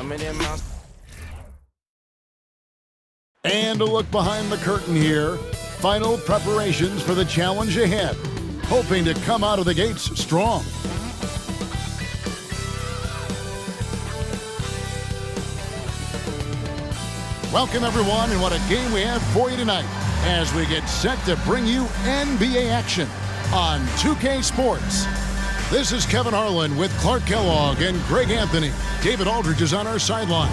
Some of them out. And a look behind the curtain here. Final preparations for the challenge ahead. Hoping to come out of the gates strong. Welcome, everyone, and what a game we have for you tonight as we get set to bring you NBA action on 2K Sports. This is Kevin Harlan with Clark Kellogg and Greg Anthony. David Aldridge is on our sideline.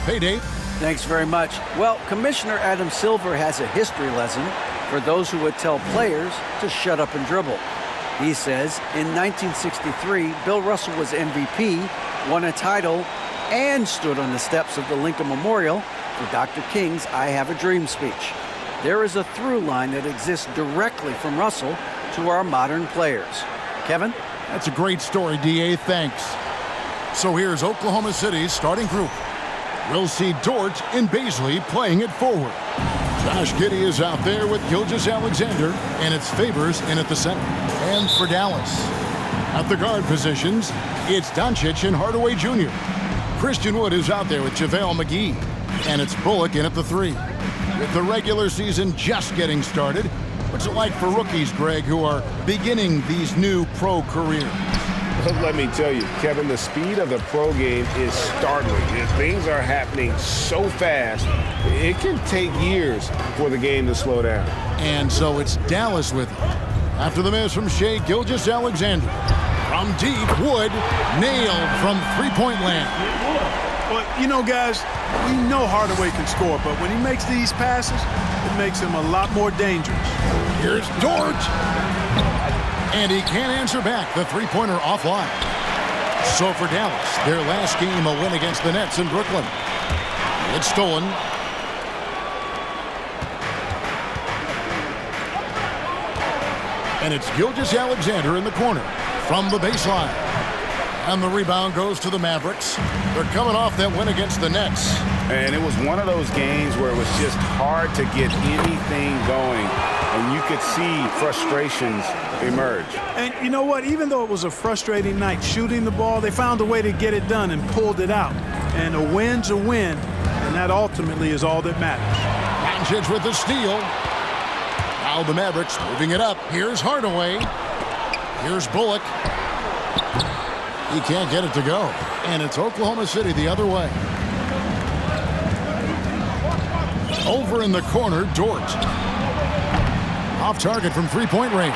Hey, Dave. Thanks very much. Well, Commissioner Adam Silver has a history lesson for those who would tell players to shut up and dribble. He says in 1963, Bill Russell was MVP, won a title, and stood on the steps of the Lincoln Memorial for Dr. King's I Have a Dream speech. There is a through line that exists directly from Russell to our modern players. Kevin? That's a great story, D.A. Thanks. So here's Oklahoma City's starting group. We'll see Dort and Baisley playing it forward. Josh Giddey is out there with Gilgeous-Alexander, and it's Favors in at the center. And for Dallas, at the guard positions, it's Doncic and Hardaway Jr. Christian Wood is out there with JaVale McGee, and it's Bullock in at the 3. With the regular season just getting started, what's it like for rookies, Greg, who are beginning these new pro careers? Let me tell you, Kevin, the speed of the pro game is startling. Things are happening so fast, it can take years for the game to slow down. And so it's Dallas with it. After the miss from Shai Gilgeous-Alexander. From deep, Wood nailed from three-point land. Well, you know, guys, we know Hardaway can score, but when he makes these passes, it makes him a lot more dangerous. Here's Dort. And he can't answer back. The three-pointer offline. So for Dallas, their last game, a win against the Nets in Brooklyn. It's stolen. And it's Gilgeous-Alexander in the corner from the baseline. And the rebound goes to the Mavericks. They're coming off that win against the Nets. And it was one of those games where it was just hard to get anything going. And you could see frustrations emerge. And you know what? Even though it was a frustrating night shooting the ball, they found a way to get it done and pulled it out. And a win's a win, and that ultimately is all that matters. Doncic with the steal. Now the Mavericks moving it up. Here's Hardaway. Here's Bullock. He can't get it to go. And it's Oklahoma City the other way. Over in the corner, Dort. Off target from three-point range.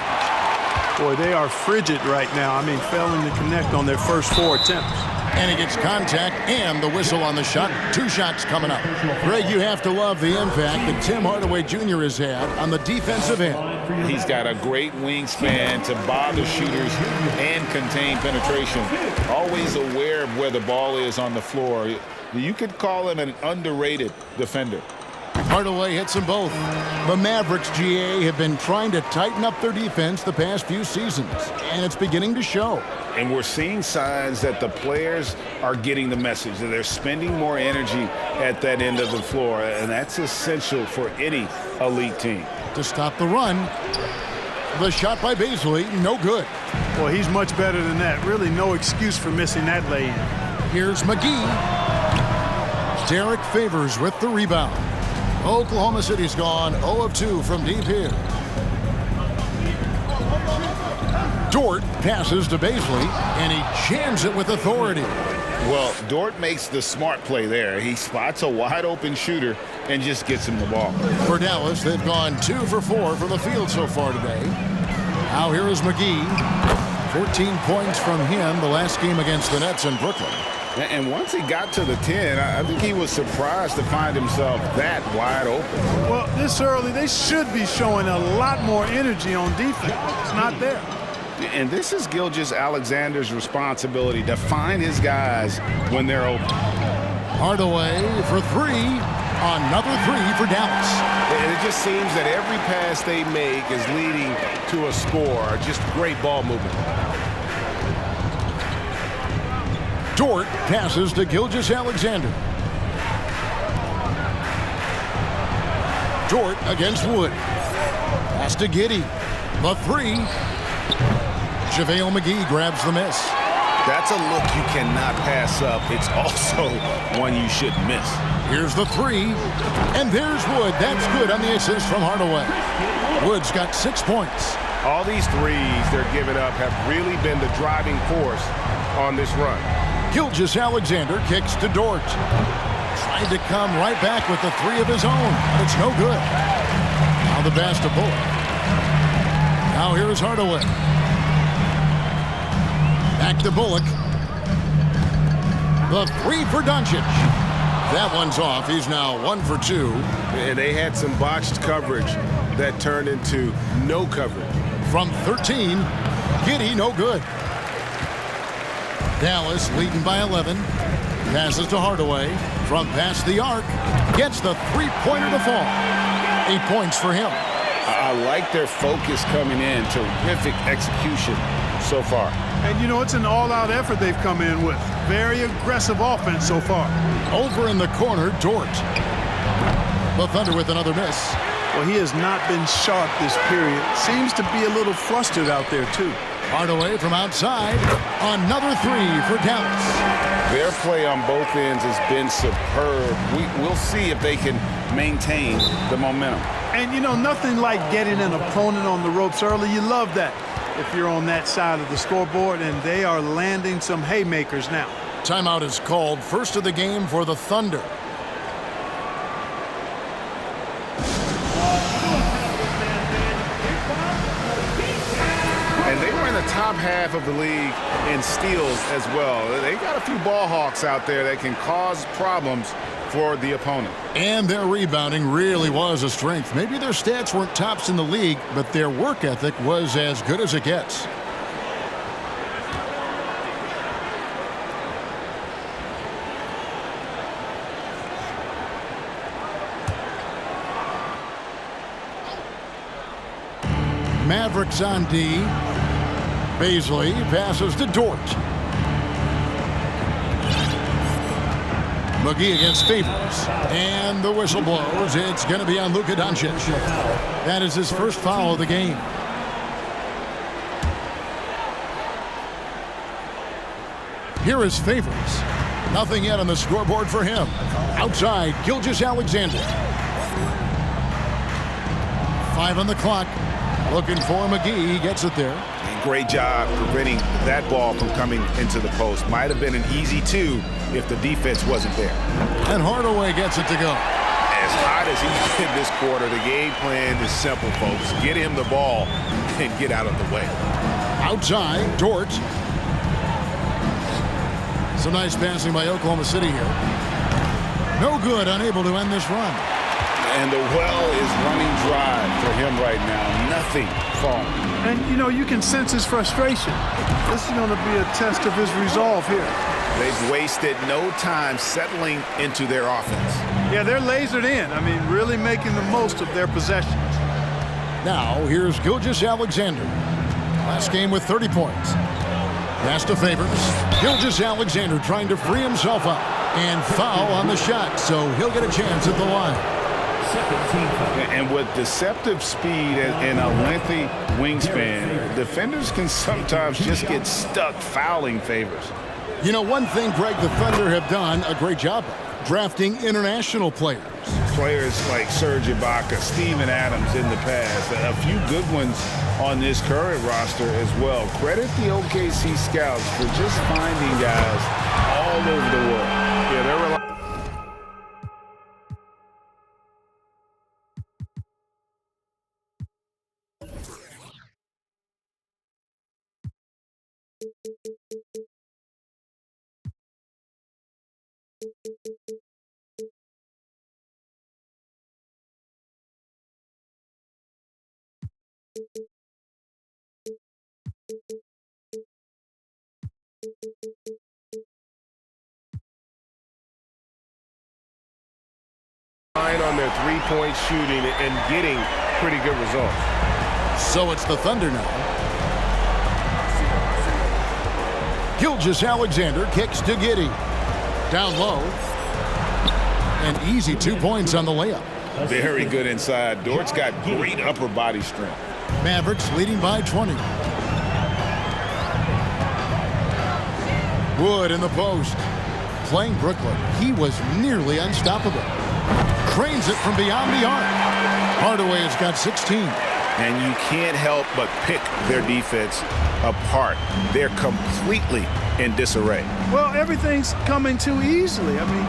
Boy, they are frigid right now. I mean, failing to connect on their first 4 attempts. And he gets contact and the whistle on the shot. 2 shots coming up. Greg, you have to love the impact that Tim Hardaway Jr. has had on the defensive end. He's got a great wingspan to bother shooters and contain penetration. Always aware of where the ball is on the floor. You could call him an underrated defender. Hardaway hits them both. The Mavericks, GA, have been trying to tighten up their defense the past few seasons, and it's beginning to show. And we're seeing signs that the players are getting the message, that they're spending more energy at that end of the floor, and that's essential for any elite team. To stop the run, the shot by Baisley, no good. Well, he's much better than that. Really no excuse for missing that lay-in. Here's McGee. Derek Favors with the rebound. Oklahoma City's gone 0 of 2 from deep here. Dort passes to Baisley, and he jams it with authority. Well, Dort makes the smart play there. He spots a wide-open shooter and just gets him the ball. For Dallas, they've gone 2 for 4 from the field so far today. Now here is McGee. 14 points from him the last game against the Nets in Brooklyn. And once he got to the 10, I think he was surprised to find himself that wide open. Well, this early, they should be showing a lot more energy on defense. It's not there. And this is Gilgeous-Alexander's responsibility to find his guys when they're open. Hardaway for 3. Another 3 for Dallas. And it just seems that every pass they make is leading to a score. Just great ball movement. Dort passes to Gilgeous-Alexander. Dort against Wood. Pass to Giddey. The 3. JaVale McGee grabs the miss. That's a look you cannot pass up. It's also one you shouldn't miss. Here's the three, and there's Wood. That's good on the assist from Hardaway. Wood's got 6 points. All these threes they're giving up have really been the driving force on this run. Gilgeous-Alexander kicks to Dort. Tried to come right back with the three of his own, but it's no good. Now the pass to Bullock. Now here's Hardaway. Back to Bullock. The three for Doncic. That one's off. He's now 1 for 2. And they had some botched coverage that turned into no coverage. From 13, Giddey no good. Dallas leading by 11. Passes to Hardaway. From past the arc. Gets the three-pointer to fall. 8 points for him. I like their focus coming in. Terrific execution so far. And, you know, it's an all-out effort they've come in with. Very aggressive offense so far. Over in the corner, Dort. The Thunder with another miss. Well, he has not been sharp this period. Seems to be a little flustered out there, too. Hardaway from outside. Another three for Dallas. Their play on both ends has been superb. We'll see if they can maintain the momentum. And, you know, nothing like getting an opponent on the ropes early. You love that if you're on that side of the scoreboard, and they are landing some haymakers now. Timeout is called. First of the game for the Thunder. And they were in the top half of the league in steals as well. They got a few ball hawks out there that can cause problems for the opponent. And their rebounding really was a strength. Maybe their stats weren't tops in the league, but their work ethic was as good as it gets. Mavericks on D. Baisley passes to Dort. McGee against Favors. And the whistle blows. It's going to be on Luka Doncic. That is his first foul of the game. Here is Favors. Nothing yet on the scoreboard for him. Outside, Gilgeous-Alexander. 5 on the clock. Looking for McGee. He gets it there. And great job preventing that ball from coming into the post. Might have been an easy 2 if the defense wasn't there. And Hardaway gets it to go. As hot as he's been this quarter, the game plan is simple, folks. Get him the ball and get out of the way. Outside, Dort. Some nice passing by Oklahoma City here. No good, unable to end this run. And the well is running dry for him right now. Nothing falling. And, you know, you can sense his frustration. This is going to be a test of his resolve here. They've wasted no time settling into their offense. Yeah, they're lasered in. I mean, really making the most of their possessions. Now, here's Gilgeous-Alexander. Last game with 30 points. Pass to Favors. Gilgeous-Alexander trying to free himself up. And foul on the shot, so he'll get a chance at the line. And with deceptive speed and a lengthy wingspan, defenders can sometimes just get stuck fouling Favors. You know, one thing, Greg, the Thunder have done a great job of drafting international players. Players like Serge Ibaka, Steven Adams in the past, a few good ones on this current roster as well. Credit the OKC scouts for just finding guys all over the world. Yeah, they're relying. On their three-point shooting and getting pretty good results. So it's the Thunder now. Gilgeous-Alexander kicks to Giddey. Down low. And easy 2 points on the layup. Very good inside. Dort's got great upper body strength. Mavericks leading by 20. Wood in the post. Playing Brooklyn, he was nearly unstoppable. Cranes it from beyond the arc. Hardaway has got 16. And you can't help but pick their defense apart. They're completely in disarray. Well, everything's coming too easily. I mean,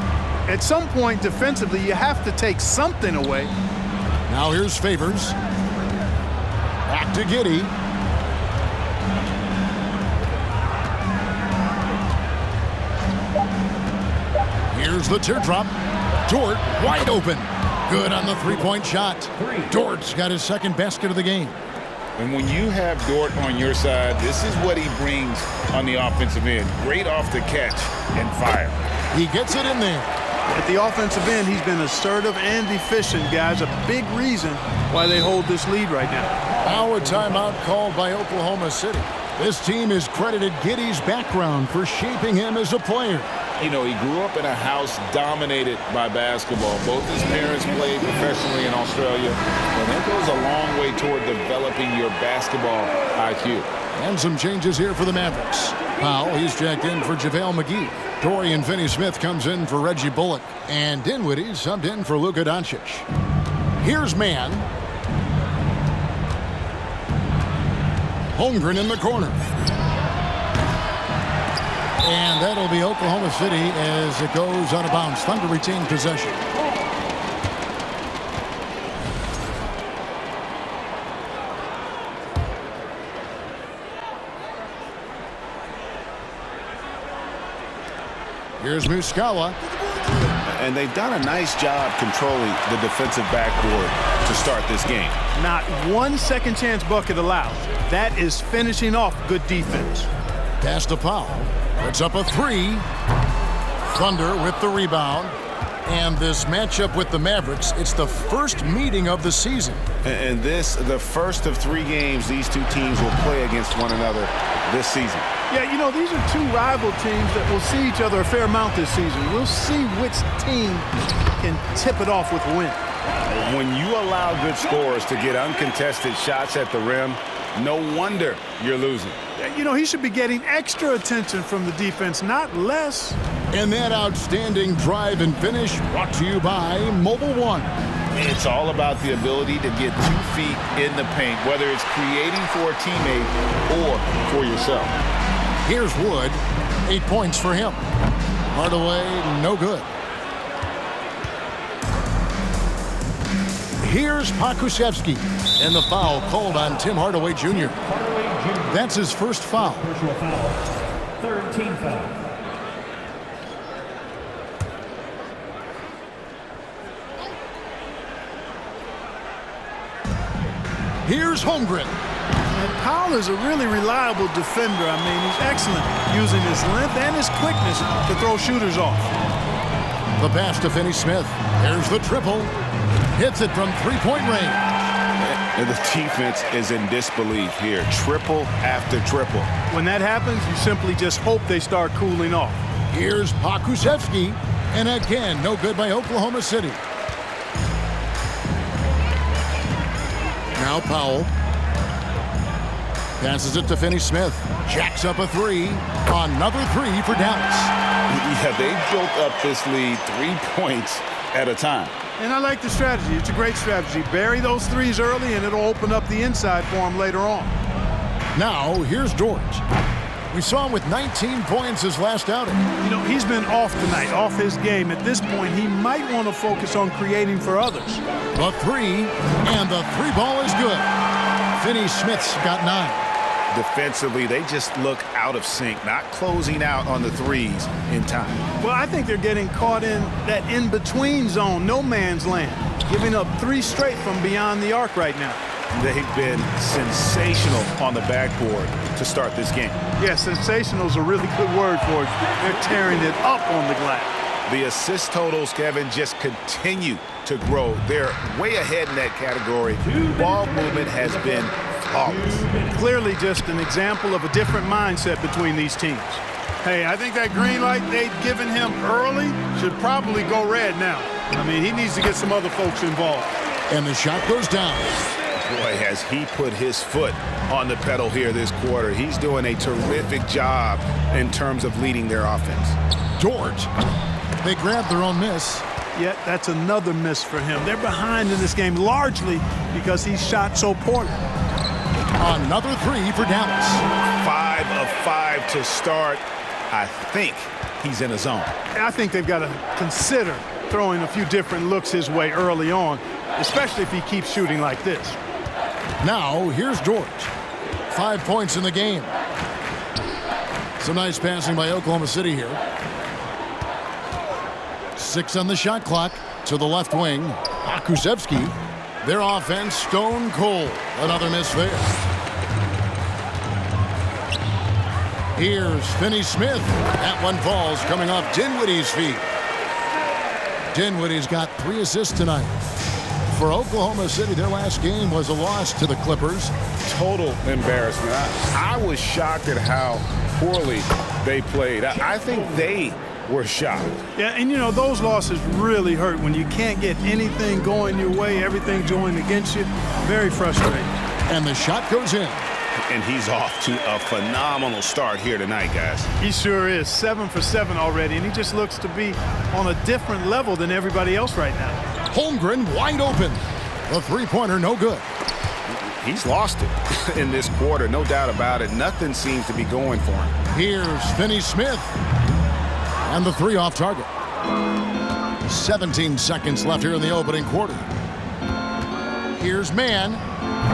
at some point defensively, you have to take something away. Now here's Favors. Back to Giddey. Here's the teardrop. Dort wide open. Good on the three-point shot. Dort's got his second basket of the game. And when you have Dort on your side, this is what he brings on the offensive end. Great off the catch and fire. He gets it in there. At the offensive end, he's been assertive and efficient, guys. A big reason why they hold this lead right now. Now a timeout called by Oklahoma City. This team has credited Giddey's background for shaping him as a player. You know, he grew up in a house dominated by basketball. Both his parents played professionally in Australia, and that goes a long way toward developing your basketball IQ. And some changes here for the Mavericks. Powell, he's checked in for JaVale McGee. Dorian Finney-Smith comes in for Reggie Bullock. And Dinwiddie subbed in for Luka Doncic. Here's Mann. Holmgren in the corner. And that'll be Oklahoma City as it goes out of bounds. Thunder retain possession. Here's Muscala. And they've done a nice job controlling the defensive backboard to start this game. Not one second chance bucket allowed. That is finishing off good defense. Pass to Powell. Puts up a three. Thunder with the rebound. And this matchup with the Mavericks, it's the first meeting of the season. And this, the first of 3 games these two teams will play against one another this season. Yeah, you know, these are two rival teams that will see each other a fair amount this season. We'll see which team can tip it off with a win. When you allow good scorers to get uncontested shots at the rim, no wonder you're losing. You know, he should be getting extra attention from the defense, not less. And that outstanding drive and finish brought to you by Mobile One. It's all about the ability to get 2 feet in the paint, whether it's creating for a teammate or for yourself. Here's Wood. 8 points for him. Hardaway, no good. Here's Pokusevski. And the foul called on Tim Hardaway Jr. That's his first foul. Personal foul. Third team foul. Here's Holmgren. And Powell is a really reliable defender. I mean, he's excellent using his length and his quickness to throw shooters off. The pass to Finney-Smith. There's the triple. Hits it from three-point range. And the defense is in disbelief here. Triple after triple. When that happens, you simply just hope they start cooling off. Here's Pokusevski. And again, no good by Oklahoma City. Now Powell. Passes it to Finney-Smith. Jacks up a three. Another three for Dallas. Yeah, they built up this lead 3 points at a time. And I like the strategy. It's a great strategy. Bury those threes early, and it'll open up the inside for him later on. Now, here's Dort. We saw him with 19 points his last outing. You know, he's been off tonight, off his game. At this point, he might want to focus on creating for others. The three, and the three ball is good. Finney-Smith's got 9. Defensively, they just look out of sync, not closing out on the threes in time. Well, I think they're getting caught in that in-between zone, no man's land, giving up 3 straight from beyond the arc right now. They've been sensational on the backboard to start this game. Yeah, sensational is a really good word for it. They're tearing it up on the glass. The assist totals, Kevin, just continue to grow. They're way ahead in that category. Ball movement has been flawless. Clearly just an example of a different mindset between these teams. Hey, I think that green light they've given him early should probably go red now. I mean, he needs to get some other folks involved. And the shot goes down. Boy, has he put his foot on the pedal here this quarter. He's doing a terrific job in terms of leading their offense. Dort. They grabbed their own miss. Yet that's another miss for him. They're behind in this game largely because he shot so poorly. Another three for Dallas. 5 of 5 to start. I think he's in a zone. I think they've got to consider throwing a few different looks his way early on, especially if he keeps shooting like this. Now, here's Dort. 5 points in the game. Some nice passing by Oklahoma City here. 6 on the shot clock to the left wing. Akusevsky. Their offense stone cold. Another miss there. Here's Finney Smith. That one falls coming off Dinwiddie's feet. Dinwiddie's got 3 assists tonight. For Oklahoma City, their last game was a loss to the Clippers. Total embarrassment. I was shocked at how poorly they played. I think they were shocked. Yeah, and you know, those losses really hurt when you can't get anything going your way, everything's going against you. Very frustrating. And the shot goes in. And he's off to a phenomenal start here tonight, guys. He sure is. 7 for 7 already, and he just looks to be on a different level than everybody else right now. Holmgren wide open. The three-pointer no good. He's lost it in this quarter, no doubt about it. Nothing seems to be going for him. Here's Finney Smith. And the 3 off target. 17 seconds left here in the opening quarter. Here's Mann.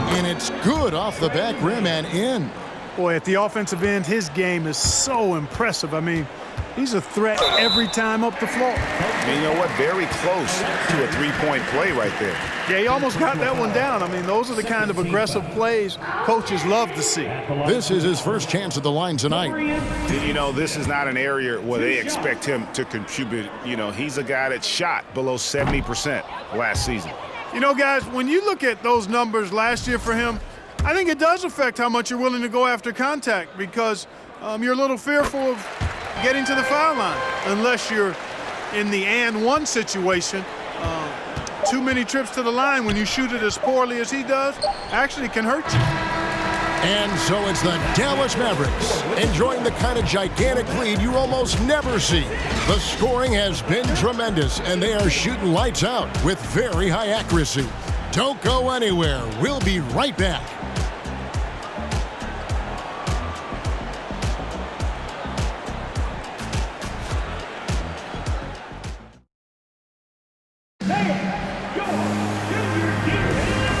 And it's good off the back rim and in. Boy, at the offensive end, his game is so impressive. I mean, he's a threat every time up the floor. And you know what? Very close to a three-point play right there. Yeah, he almost got that one down. I mean, those are the kind of aggressive plays coaches love to see. This is his first chance at the line tonight. You know, this is not an area where they expect him to contribute. You know, he's a guy that shot below 70% last season. You know, guys, when you look at those numbers last year for him, I think it does affect how much you're willing to go after contact because you're a little fearful of getting to the foul line unless you're in the and one situation. Too many trips to the line when you shoot it as poorly as he does actually can hurt you. And so it's the Dallas Mavericks enjoying the kind of gigantic lead you almost never see. The scoring has been tremendous, and they are shooting lights out with very high accuracy. Don't go anywhere. We'll be right back.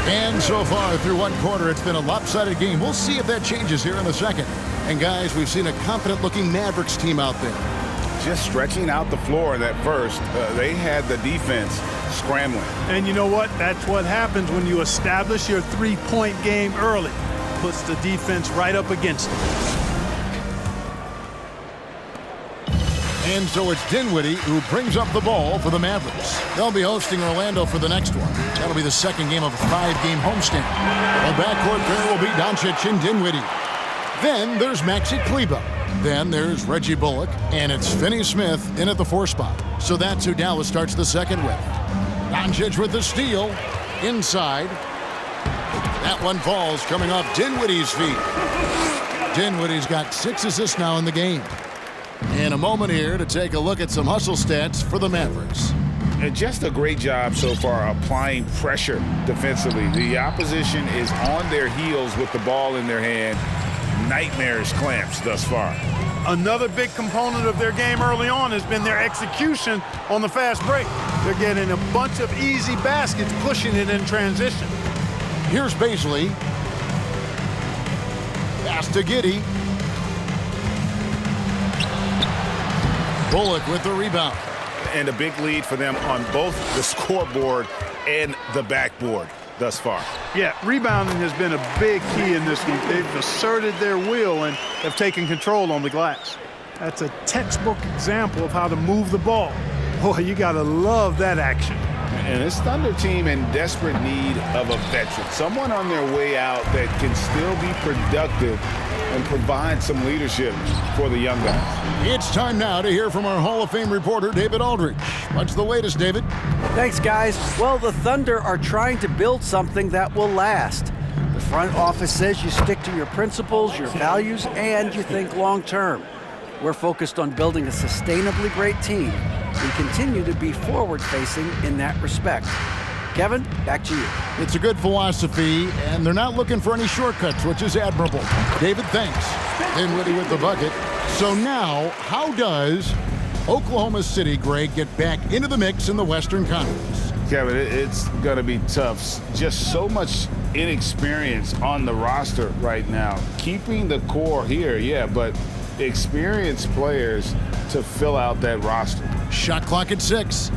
And so far through one quarter, it's been a lopsided game. We'll see if that changes here in the second. And guys, we've seen a confident-looking Mavericks team out there. Just stretching out the floor in that first. They had the defense scrambling. And you know what? That's what happens when you establish your three-point game early. Puts the defense right up against it. And so it's Dinwiddie who brings up the ball for the Mavericks. They'll be hosting Orlando for the next one. That'll be the second game of a 5-game homestand. The backcourt pair will be Doncic and Dinwiddie. Then there's Maxi Kleber. Then there's Reggie Bullock. And it's Finney Smith in at the 4 spot. So that's who Dallas starts the second with. Doncic with the steal. Inside. That one falls coming off Dinwiddie's feet. Dinwiddie's got 6 assists now in the game. In a moment here to take a look at some hustle stats for the Mavericks. And just a great job so far applying pressure defensively. The opposition is on their heels with the ball in their hand. Nightmarish clamps thus far. Another big component of their game early on has been their execution on the fast break. They're getting a bunch of easy baskets, pushing it in transition. Here's Baisley. Pass to Giddey. Bullock with the rebound. And a big lead for them on both the scoreboard and the backboard thus far. Yeah, rebounding has been a big key in this game. They've asserted their will and have taken control on the glass. That's a textbook example of how to move the ball. Boy, you got to love that action. And this Thunder team in desperate need of a veteran. Someone on their way out that can still be productive and provide some leadership for the young guys. It's time now to hear from our Hall of Fame reporter, David Aldridge. What's the latest, David? Thanks, guys. Well, the Thunder are trying to build something that will last. The front office says you stick to your principles, your values, and you think long term. We're focused on building a sustainably great team and continue to be forward-facing in that respect. Kevin, back to you. It's a good philosophy, and they're not looking for any shortcuts, which is admirable. David, thanks. Dinwiddie with the bucket. So now, how does Oklahoma City, Greg, get back into the mix in the Western Conference? Kevin, it's going to be tough. Just so much inexperience on the roster right now. Keeping the core here, yeah, but experienced players to fill out that roster. Shot clock at 6.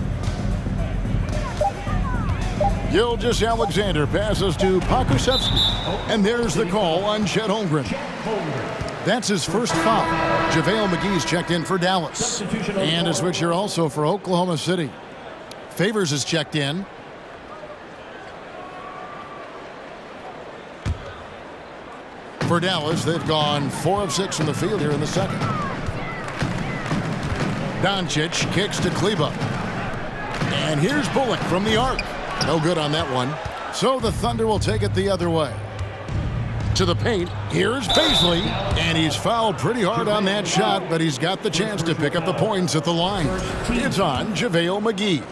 Gilgeous-Alexander passes to Pokusevski. And there's the call on Chet Holmgren. That's his first foul. JaVale McGee's checked in for Dallas. And a switch here also for Oklahoma City. Favors is checked in. For Dallas, they've gone 4 of 6 from the field here in the second. Doncic kicks to Kleba. And here's Bullock from the arc. No good on that one. So the Thunder will take it the other way. To the paint, here's Bazley. And he's fouled pretty hard on that shot, but he's got the chance to pick up the points at the line. It's on JaVale McGee.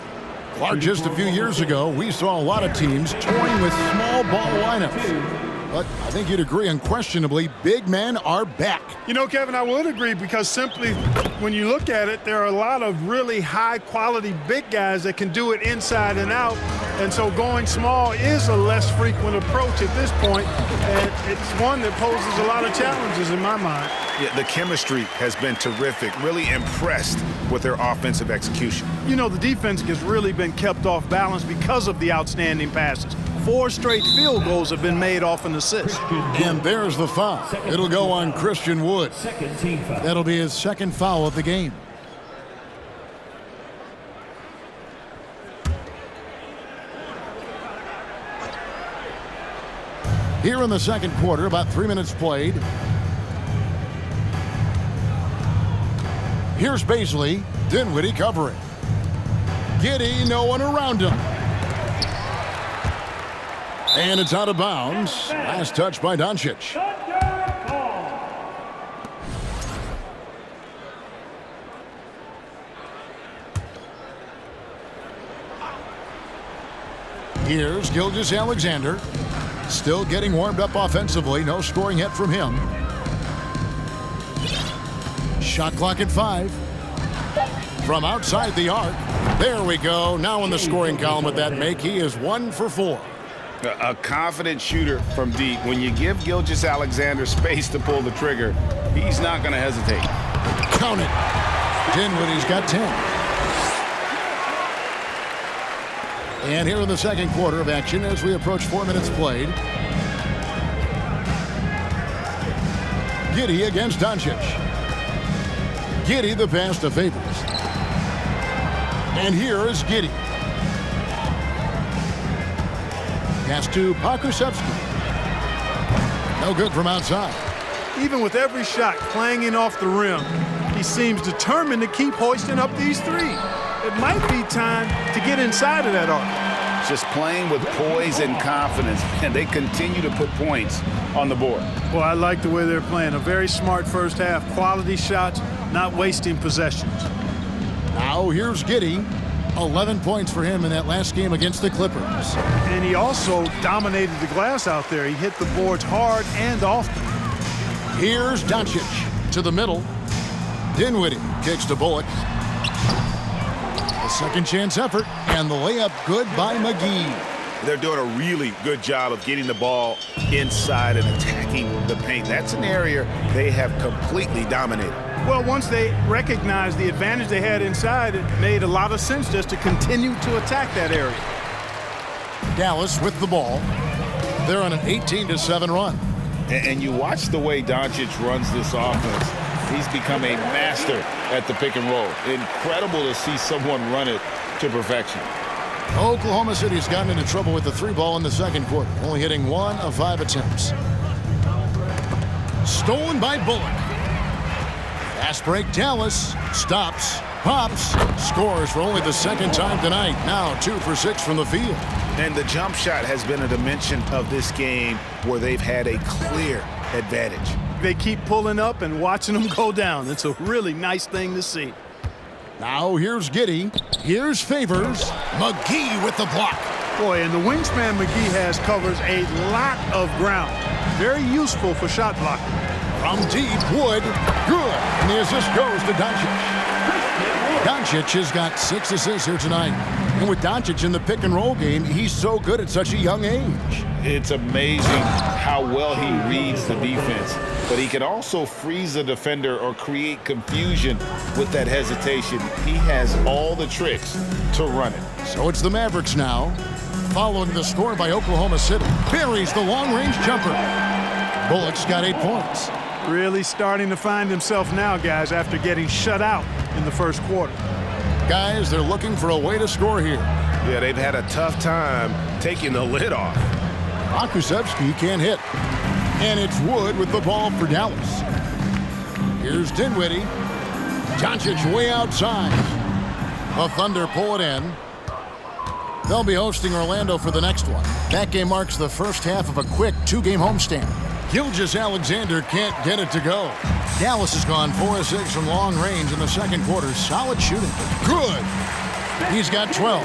Clark, just a few years ago, we saw a lot of teams toying with small ball lineups. But I think you'd agree, unquestionably, big men are back. You know, Kevin, I would agree because simply when you look at it, there are a lot of really high-quality big guys that can do it inside and out. And so going small is a less frequent approach at this point, and it's one that poses a lot of challenges in my mind. Yeah, the chemistry has been terrific. Really impressed with their offensive execution. You know, the defense has really been kept off balance because of the outstanding passes. 4 straight field goals have been made off an assist. And there's the foul. It'll go on Christian Wood. That'll be his second foul of the game. Here in the second quarter, about 3 minutes played. Here's Bazley. Dinwiddie covering. Giddey, no one around him. And it's out of bounds. Last touch by Doncic. Here's Gilgeous-Alexander. Still getting warmed up offensively. No scoring yet from him. Shot clock at 5. From outside the arc. There we go. Now in the scoring column with that make. He is 1 for 4. A confident shooter from deep. When you give Gilgeous-Alexander space to pull the trigger, he's not going to hesitate. Count it. Dinwiddie's got 10. And here in the second quarter of action as we approach 4 minutes played. Giddey against Doncic. Giddey the pass to Favors. And here is Giddey. Pass to Pokusevski. No good from outside. Even with every shot clanging off the rim, he seems determined to keep hoisting up these threes. It might be time to get inside of that arc. Just playing with poise and confidence, and they continue to put points on the board. Well, I like the way they're playing. A very smart first half. Quality shots, not wasting possessions. Now here's Giddey. 11 points for him in that last game against the Clippers. And he also dominated the glass out there. He hit the boards hard and often. Here's Doncic to the middle. Dinwiddie kicks to Bullock. A second chance effort, and the layup good by McGee. They're doing a really good job of getting the ball inside and attacking the paint. That's an area they have completely dominated. Well, once they recognized the advantage they had inside, it made a lot of sense just to continue to attack that area. Dallas with the ball. They're on an 18-7 run. And you watch the way Doncic runs this offense. He's become a master at the pick and roll. Incredible to see someone run it to perfection. Oklahoma City's gotten into trouble with the 3 ball in the second quarter, only hitting 1 of 5 attempts. Stolen by Bullock. Fast break, Dallas. Stops. Pops. Scores for only the second time tonight. Now 2 for 6 from the field. And the jump shot has been a dimension of this game where they've had a clear advantage. They keep pulling up and watching them go down. It's a really nice thing to see. Now here's Giddey. Here's Favors. McGee with the block. Boy, and the wingspan McGee has covers a lot of ground. Very useful for shot blocking. From deep, Wood. Good. And the assist goes to Doncic. Doncic has got 6 assists here tonight. And with Doncic in the pick-and-roll game, he's so good at such a young age. It's amazing how well he reads the defense, but he can also freeze a defender or create confusion with that hesitation. He has all the tricks to run it. So it's the Mavericks now, following the score by Oklahoma City. Buries the long-range jumper. Bullock's got 8 points. Really starting to find himself now, guys, after getting shut out in the first quarter. Guys, they're looking for a way to score here. Yeah, they've had a tough time taking the lid off. Pokusevski can't hit. And it's Wood with the ball for Dallas. Here's Dinwiddie. Doncic way outside. The Thunder pull it in. They'll be hosting Orlando for the next one. That game marks the first half of a quick 2-game homestand. Gilgeous-Alexander can't get it to go. Dallas has gone 4 of 6 from long range in the second quarter. Solid shooting. Good. He's got 12.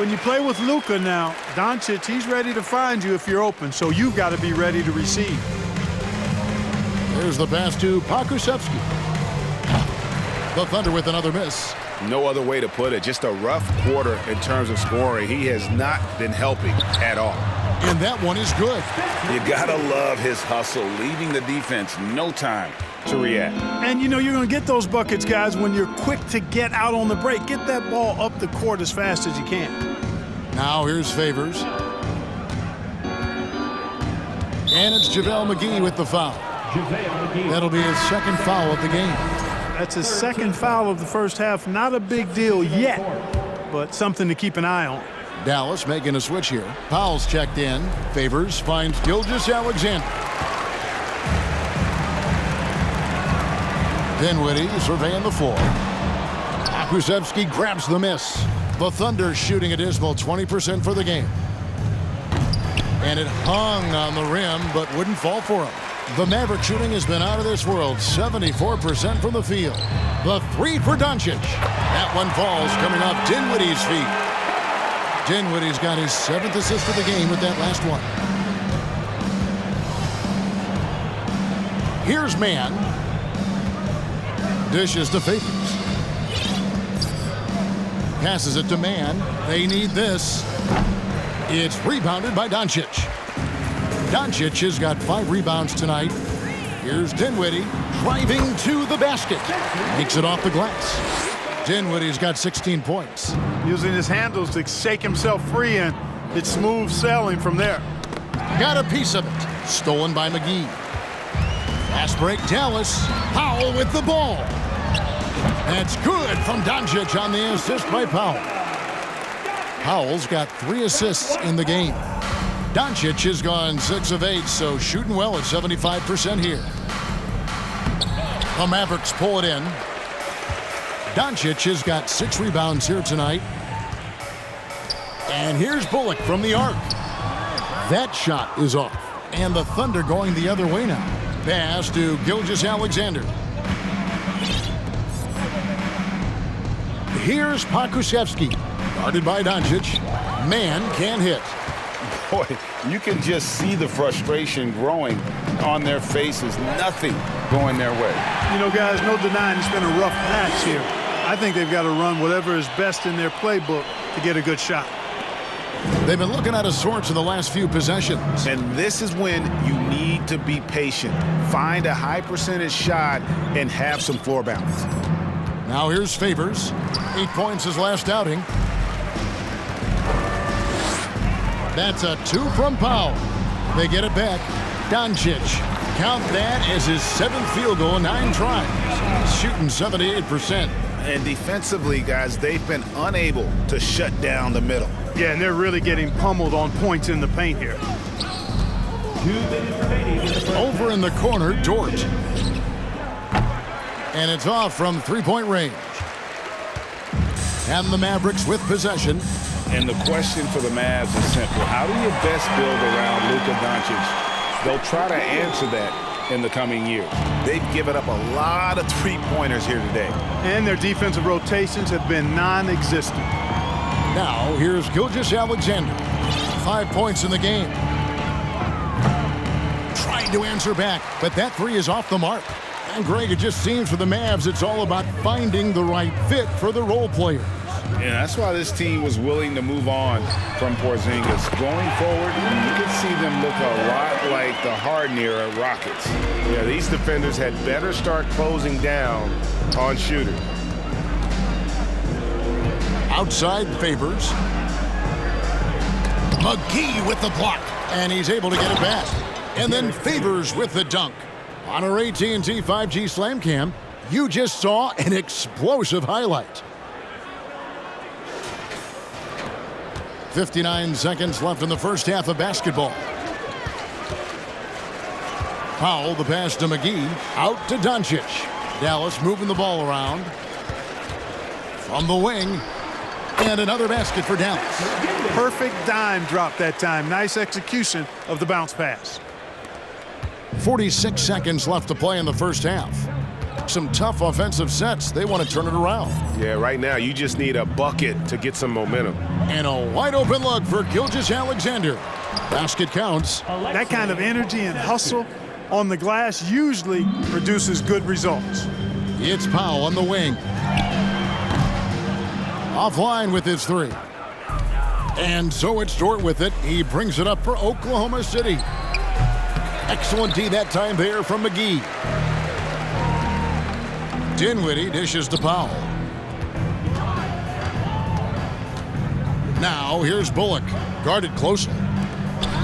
When you play with Luka now, Doncic, he's ready to find you if you're open, so you've got to be ready to receive. There's the pass to Pokusevski. The Thunder with another miss. No other way to put it. Just a rough quarter in terms of scoring. He has not been helping at all. And that one is good. You gotta love his hustle, leaving the defense no time to react. And you know you're going to get those buckets, guys, when you're quick to get out on the break. Get that ball up the court as fast as you can. Now here's Favors. And it's JaVale McGee with the foul. That'll be his second foul of the game. That's his second foul of the first half. Not a big deal yet, but something to keep an eye on. Dallas making a switch here. Powell's checked in. Favors finds Gilgeous-Alexander. Dinwiddie surveying the floor. Pokusevski grabs the miss. The Thunder shooting a dismal 20% for the game. And it hung on the rim, but wouldn't fall for him. The Maverick shooting has been out of this world, 74% from the field. The 3 for Doncic. That one falls, coming off Dinwiddie's feet. Dinwiddie's got his 7th assist of the game with that last one. Here's Mann. Dishes to Favors. Passes it to Mann. They need this. It's rebounded by Doncic. Doncic has got 5 rebounds tonight. Here's Dinwiddie driving to the basket. Makes it off the glass. Dinwiddie's got 16 points. Using his handles to shake himself free, and it's smooth sailing from there. Got a piece of it. Stolen by McGee. Fast break, Dallas. Powell with the ball. That's good from Doncic on the assist by Powell. Powell's got 3 assists in the game. Doncic has gone 6 of 8, so shooting well at 75% here. The Mavericks pull it in. Doncic has got 6 rebounds here tonight. And here's Bullock from the arc. That shot is off. And the Thunder going the other way now. Pass to Gilgeous-Alexander. Here's Pokusevski. Guarded by Doncic. Man can't hit. Boy, you can just see the frustration growing on their faces. Nothing going their way. You know, guys, no denying it's been a rough patch here. I think they've got to run whatever is best in their playbook to get a good shot. They've been looking out of sorts in the last few possessions. And this is when you need to be patient. Find a high percentage shot and have some floor balance. Now here's Favors. 8 points his last outing. That's a 2 from Powell. They get it back. Doncic. Count that as his 7th field goal in 9 tries. Shooting 78%. And defensively, guys, they've been unable to shut down the middle. Yeah, and they're really getting pummeled on points in the paint here. 2 minutes remaining in the first. Over in the corner, Dort. And it's off from three-point range. And the Mavericks with possession. And the question for the Mavs is simple. How do you best build around Luka Doncic? They'll try to answer that in the coming years. They've given up a lot of three-pointers here today. And their defensive rotations have been non-existent. Now, here's Gilgeous-Alexander. 5 points in the game. Trying to answer back, but that three is off the mark. And Greg, it just seems for the Mavs, it's all about finding the right fit for the role players. Yeah, that's why this team was willing to move on from Porzingis. Going forward, you can see them look a lot like the Harden-era Rockets. Yeah, these defenders had better start closing down on shooters. Outside Favors. McGee with the block, and he's able to get it back. And then Favors with the dunk. On our AT&T 5G Slam Cam, you just saw an explosive highlight. 59 seconds left in the first half of basketball. Powell, the pass to McGee, out to Doncic. Dallas moving the ball around. From the wing, and another basket for Dallas. Perfect dime drop that time. Nice execution of the bounce pass. 46 seconds left to play in the first half. Some tough offensive sets. They want to turn it around. Yeah, right now you just need a bucket to get some momentum. And a wide open look for Gilgeous-Alexander. Basket counts. That kind of energy and hustle on the glass usually produces good results. It's Powell on the wing. Offline with his three. And so it's Dort with it. He brings it up for Oklahoma City. Excellent D that time there from McGee. Dinwiddie dishes to Powell. Now here's Bullock. Guarded closely.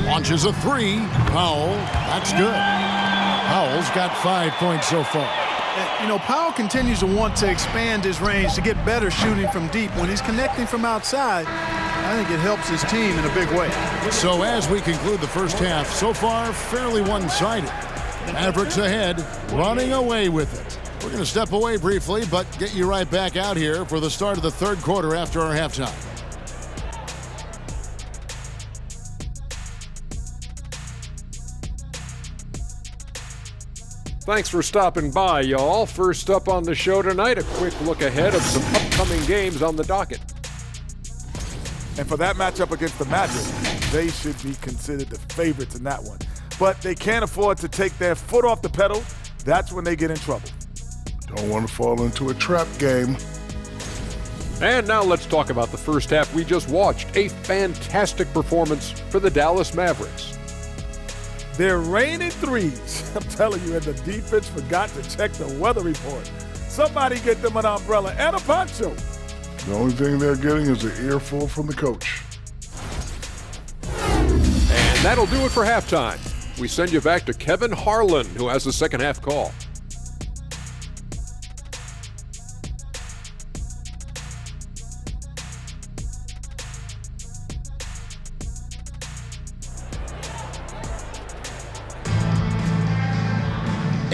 Launches a three. Powell, that's good. Powell's got 5 points so far. You know, Powell continues to want to expand his range to get better shooting from deep. When he's connecting from outside, I think it helps his team in a big way. So as we conclude the first half, so far fairly one-sided. Mavericks ahead, running away with it. We're going to step away briefly, but get you right back out here for the start of the third quarter after our halftime. Thanks for stopping by, y'all. First up on the show tonight, a quick look ahead of some upcoming games on the docket. And for that matchup against the Magic, they should be considered the favorites in that one. But they can't afford to take their foot off the pedal. That's when they get in trouble. Don't want to fall into a trap game. And now let's talk about the first half we just watched. A fantastic performance for the Dallas Mavericks. They're raining threes. I'm telling you, and the defense forgot to check the weather report. Somebody get them an umbrella and a poncho. The only thing they're getting is an earful from the coach. And that'll do it for halftime. We send you back to Kevin Harlan, who has the second half call.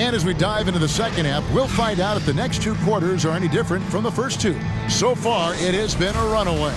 And as we dive into the second half, we'll find out if the next two quarters are any different from the first two. So far, it has been a runaway.